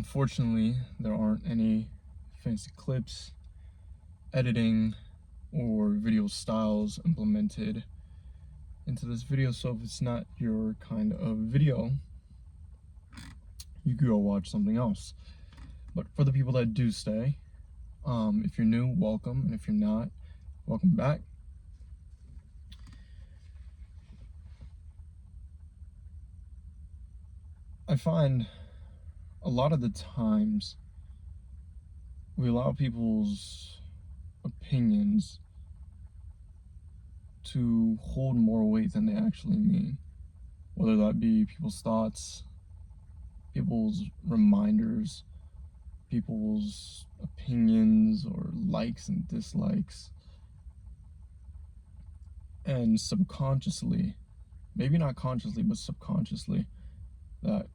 Unfortunately, there aren't any fancy clips, editing, or video styles implemented into this video, so if it's not your kind of video, you could go watch something else. But for the people that do stay, if you're new, welcome, and if you're not, welcome back. I find a lot of the times we allow people's opinions to hold more weight than they actually mean, whether that be people's thoughts, people's reminders, people's opinions or likes and dislikes. And subconsciously, maybe not consciously, but subconsciously, that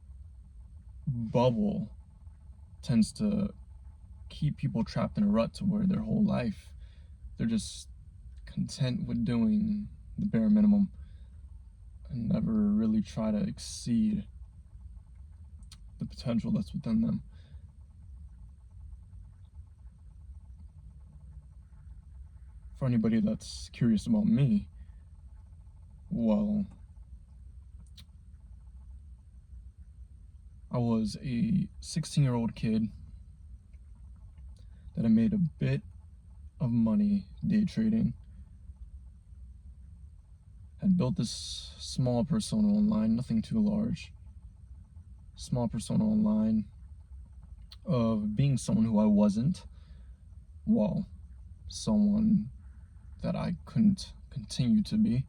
bubble tends to keep people trapped in a rut to where their whole life they're just content with doing the bare minimum and never really try to exceed the potential that's within them. For anybody that's curious about me, well, I was a 16-year-old kid that I made a bit of money day trading. Had built this small persona online, nothing too large. Small persona online of being someone who I wasn't. Well, someone that I couldn't continue to be.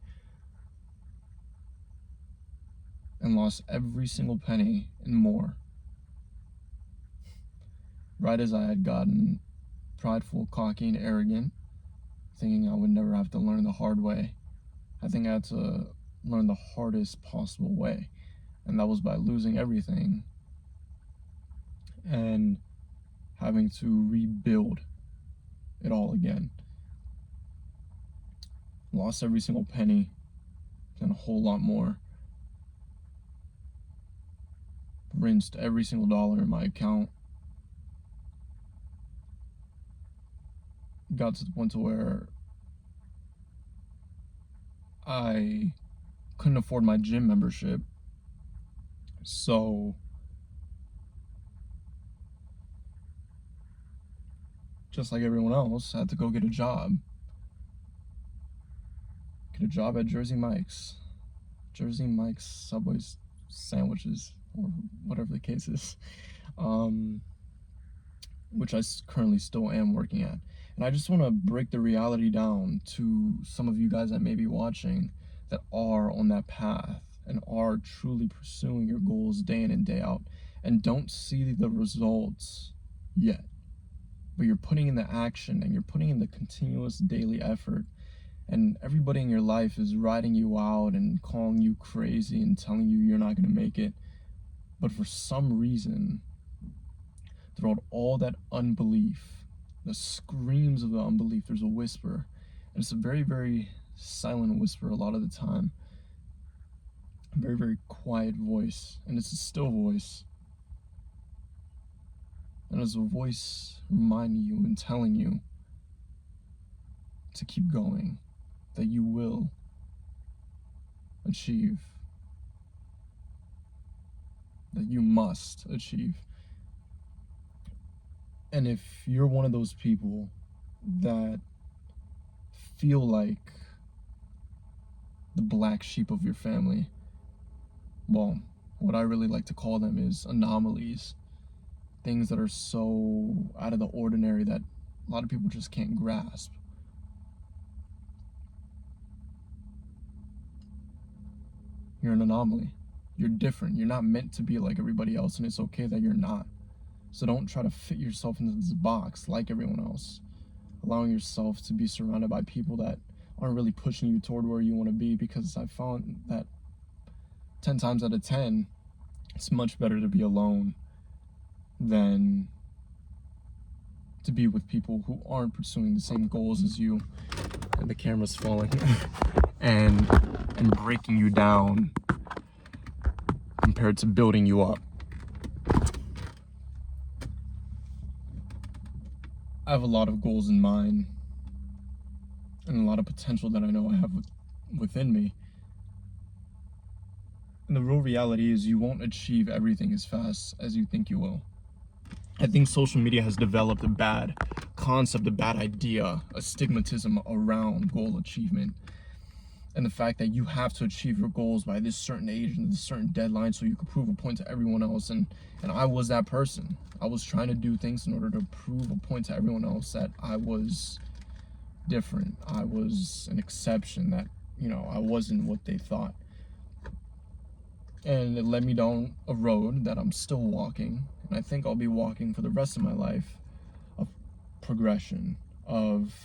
And lost every single penny and more. Right as I had gotten prideful, cocky, and arrogant, thinking I would never have to learn the hard way. I think I had to learn the hardest possible way, and that was by losing everything and having to rebuild it all again. Lost every single penny and a whole lot more. Rinsed every single dollar in my account. Got to the point to where I couldn't afford my gym membership, so just like everyone else, I had to go get a job. Get a job at Jersey Mike's Subway sandwiches, or whatever the case is, which I currently still am working at. And I just want to break the reality down to some of you guys that may be watching that are on that path and are truly pursuing your goals day in and day out and don't see the results yet. But you're putting in the action and you're putting in the continuous daily effort, and everybody in your life is writing you out and calling you crazy and telling you you're not going to make it. But for some reason, throughout all that unbelief, the screams of the unbelief, there's a whisper. And it's a very, very silent whisper a lot of the time. A very, very quiet voice. And it's a still voice. And it's a voice reminding you and telling you to keep going, that you will achieve, that you must achieve. And if you're one of those people that feel like the black sheep of your family, well, what I really like to call them is anomalies. Things that are so out of the ordinary that a lot of people just can't grasp. You're an anomaly. You're different. You're not meant to be like everybody else, and it's okay that you're not. So don't try to fit yourself into this box like everyone else. Allowing yourself to be surrounded by people that aren't really pushing you toward where you want to be, because I found that 10 times out of 10, it's much better to be alone than to be with people who aren't pursuing the same goals as you. And the camera's falling and breaking you down compared to building you up. I have a lot of goals in mind and a lot of potential that I know I have within me. And the real reality is you won't achieve everything as fast as you think you will. I think social media has developed a bad concept, a bad idea, a stigmatism around goal achievement. And the fact that you have to achieve your goals by this certain age and this certain deadline so you can prove a point to everyone else. And I was that person. I was trying to do things in order to prove a point to everyone else that I was different. I was an exception, that, I wasn't what they thought. And it led me down a road that I'm still walking. And I think I'll be walking for the rest of my life, of progression, of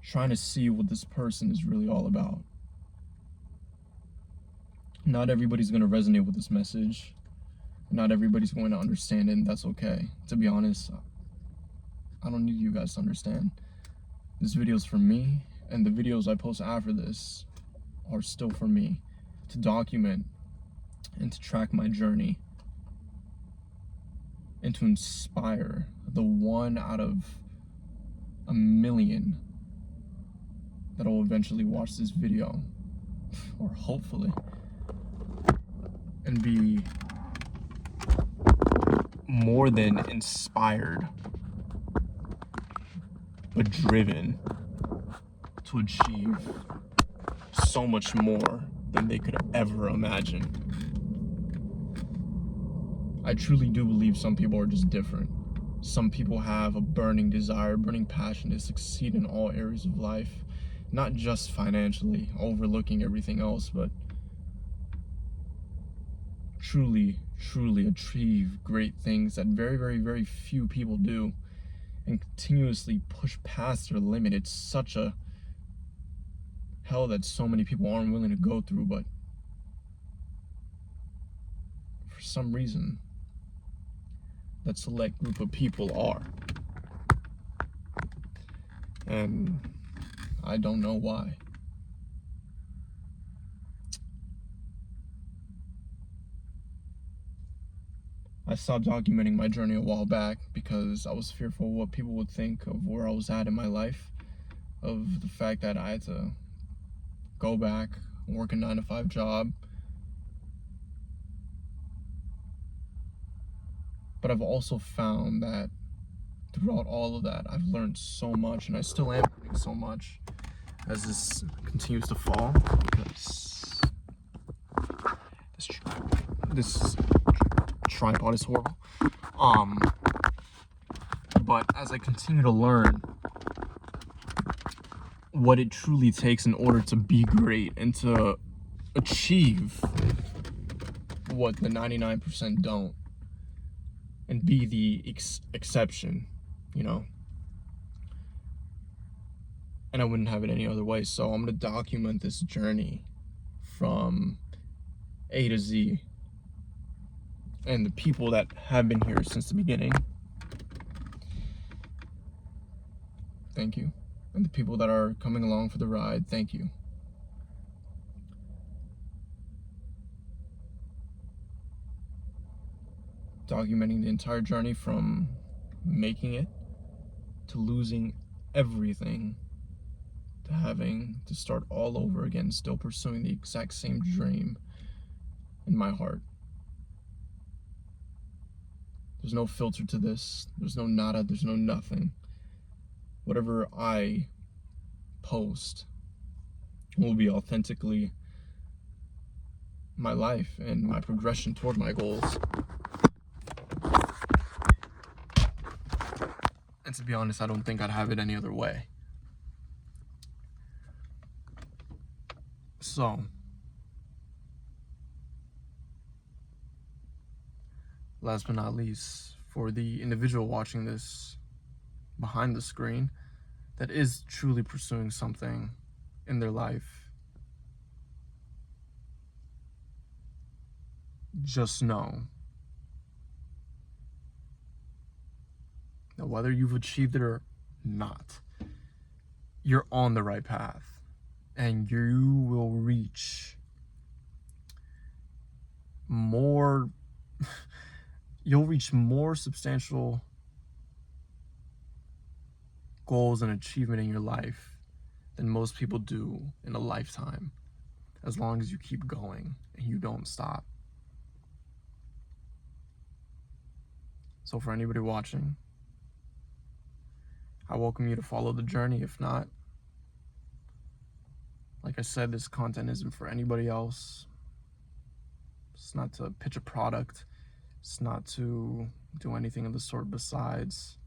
trying to see what this person is really all about. Not everybody's going to resonate with this message. Not everybody's going to understand it, and that's okay. To be honest, I don't need you guys to understand. This video's for me, and the videos I post after this are still for me, to document and to track my journey and to inspire the one out of a million that will eventually watch this video, or hopefully, and be more than inspired, but driven to achieve so much more than they could ever imagine. I truly do believe some people are just different. Some people have a burning desire, burning passion to succeed in all areas of life. Not just financially, overlooking everything else, but truly achieve great things that very, very, very few people do, and continuously push past their limit. It's such a hell that so many people aren't willing to go through, but for some reason, that select group of people are. And I don't know why. I stopped documenting my journey a while back because I was fearful of what people would think of where I was at in my life, of the fact that I had to go back, work a 9-to-5 job. But I've also found that throughout all of that, I've learned so much, and I still am learning so much as this continues to fall, because this tripod is horrible. But as I continue to learn what it truly takes in order to be great and to achieve what the 99% don't, and be the exception, and I wouldn't have it any other way. So I'm going to document this journey from A to Z, and the people that have been here since the beginning, thank you. And the people that are coming along for the ride, thank you. Documenting the entire journey from making it to losing everything, to having to start all over again, still pursuing the exact same dream in my heart. There's no filter to this. There's no nada. There's no nothing. Whatever I post will be authentically my life and my progression toward my goals. And to be honest, I don't think I'd have it any other way. So, last but not least, for the individual watching this behind the screen that is truly pursuing something in their life, just know that whether you've achieved it or not, you're on the right path, and you will reach more substantial goals and achievement in your life than most people do in a lifetime, as long as you keep going and you don't stop. So for anybody watching, I welcome you to follow the journey. If not, like I said, this content isn't for anybody else. It's not to pitch a product. It's not to do anything of the sort besides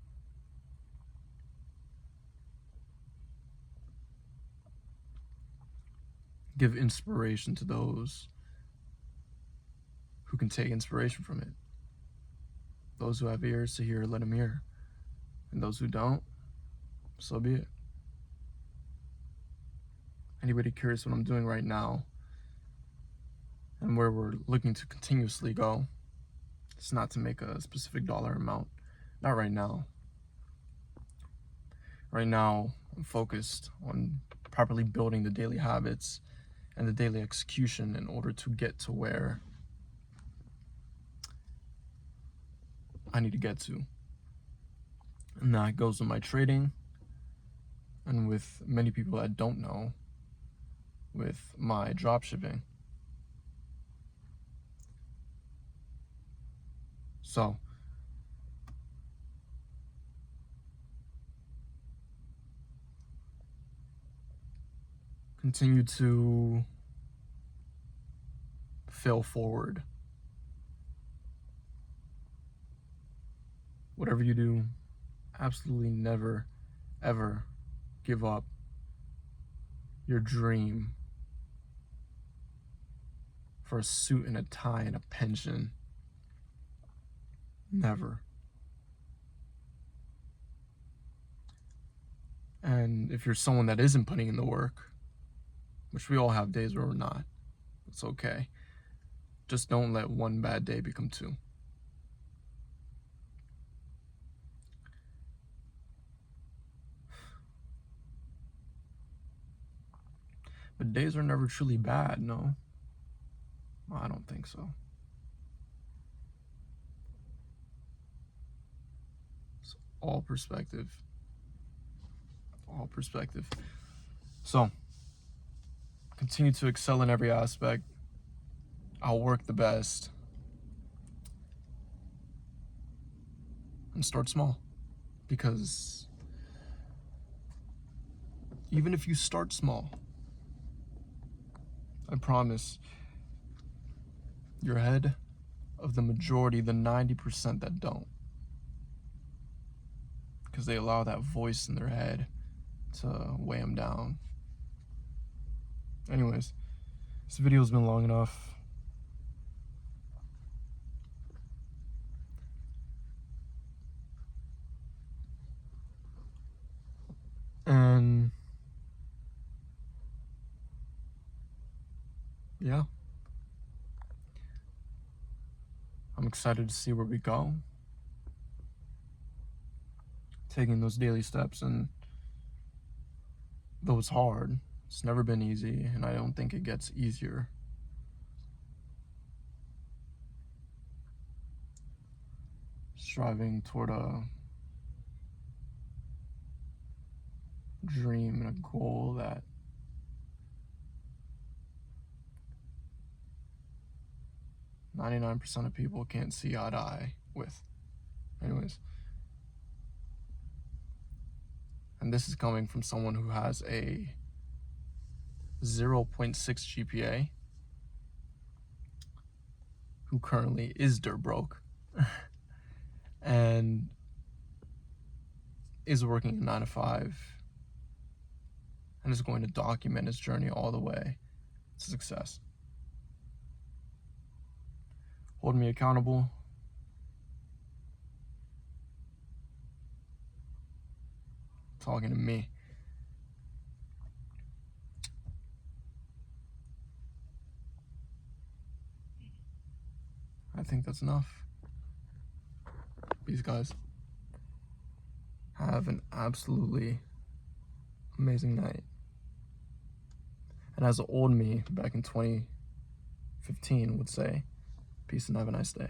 give inspiration to those who can take inspiration from it. Those who have ears to hear, let them hear. And those who don't, so be it. Anybody curious what I'm doing right now and where we're looking to continuously go, it's not to make a specific dollar amount. Not right now. Right now, I'm focused on properly building the daily habits and the daily execution in order to get to where I need to get to. And that goes with my trading, and with many people that don't know, with my drop shipping. So continue to fail forward. Whatever you do, absolutely never, ever give up your dream for a suit and a tie and a pension. Never. And if you're someone that isn't putting in the work, which we all have days where we're not, it's okay. Just don't let one bad day become two. But days are never truly bad, no? I don't think so. It's all perspective. All perspective. So, continue to excel in every aspect. I'll work the best. And start small. Because even if you start small, I promise you're ahead of the majority, the 90% that don't. Because they allow that voice in their head to weigh them down. Anyways, this video's been long enough. And yeah, I'm excited to see where we go. Taking those daily steps, and though it's hard, it's never been easy, and I don't think it gets easier. Striving toward a dream and a goal that .99% of people can't see eye to eye with. Anyways. And this is coming from someone who has a 0.6 GPA, who currently is dirt broke, and is working a 9 to 5, and is going to document his journey all the way to success. Hold me accountable. Talking to me. I think that's enough. Peace, guys. Have an absolutely amazing night. And as the old me back in 2015 would say, peace and have a nice day.